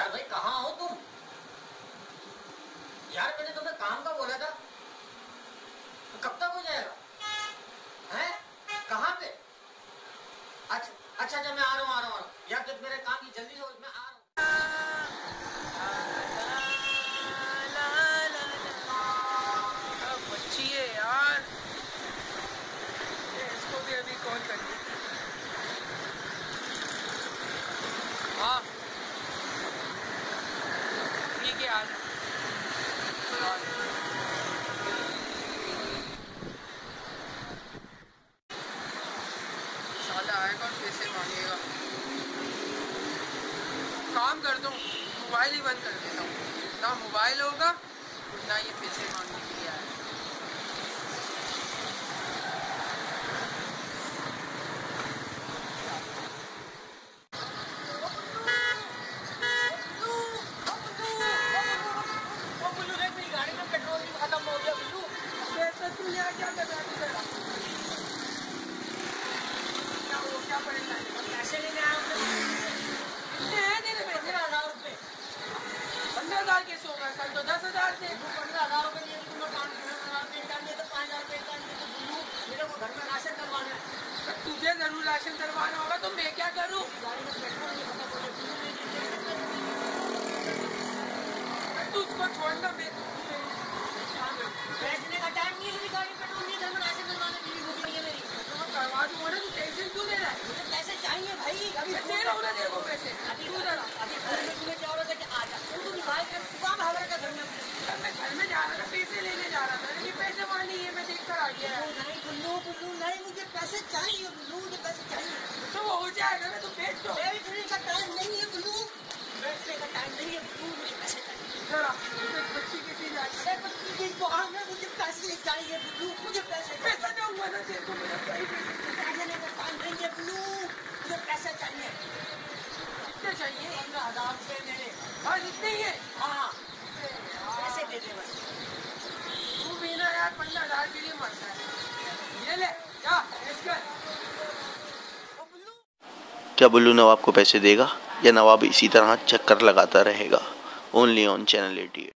यार भाई कहाँ हो तुम? यार मैंने तुम्हें काम का बोला था, कब तक हो जाएगा? हैं? कहाँ पे? अच्छा अच्छा अच्छा, मैं आ रहा हूँ यार, जब मेरे काम की जल्दी से हो, मैं आ रहा हूँ। बच्ची है यार, इसको भी अभी कॉल करिए। हाँ ठीक है, आ जाओ। साला आएगा और पैसे मांगेगा। काम कर दो, मोबाइल ही बंद कर देता हूँ। ना मोबाइल होगा ना ये पैसे मांगने के लिए आएगा। गाड़ी में पेट्रोल भी खत्म हो गया बिल्लू। तू यहाँ क्या कर रहा है? क्या परेशानी? पैसे लेने आया हूँ। कितने हैं तेरे में? 15,000 रुपये। 15,000 कैसे होगा? कल तो 10,000 थे। 15,000 रुपये लिए तुमने काम किया, 15,000 रुपये निकाल लिए तो 5,000 रुपये निकाल लिए तो बिल्लू मेरे को घर में राशन करवाना है। तुझे जरूर राशन करवाना होगा तो मैं क्या करूँ? गाड़ी में पेट्रोल नहीं खत्म हो गया, तू उसको छोड़ना, मैं बैठने का टाइम नहीं है, गाड़ी में पेट्रोल नहीं है, घर में राशन करवाना, बिजली बुक नहीं है मेरी। करवा दूंगा ना, तू टेंशन क्यों ले रहा है? मुझे पैसे चाहिए भाई। अभी मैं दे रहा हूँ ना तेरे को पैसे। अभी घर में तुम्हें क्या हो रहा था कि आ जा, तू निकाल कर दुकान भाग रहा था घर में। मैं घर में जा रहा था, पैसे लेने जा रहा था, ये पैसे वाली है, मैं देख कर आ गया। नहीं बुल्लू बुल्लू नहीं, मुझे पैसे चाहिए बुल्लू, मुझे पैसे चाहिए। तो वो हो जाएगा ना, तू बैठ तो। बैठने का टाइम नहीं है बुल्लू, बैठने का टाइम नहीं है बुल्लू, मुझे पैसे चाहिए। जरा बच्ची किसी जाए, मुझे पैसे चाहिए बुल्लू, मुझे पैसे पैसा क्या हुआ ना तेरे को? मेरा बैठने का टाइम नहीं है बुल्लू, मुझे पैसे चाहिए। कितने चाहिए? 15,000 रुपये मेरे। हाँ इतने ही है। हाँ पैसे दे दे बस। तू भी ना यार 15,000 के लिए मरता है। ये ले जा, कर। क्या बुल्लू नवाब को पैसे देगा या नवाब इसी तरह चक्कर लगाता रहेगा? Only on channel 88।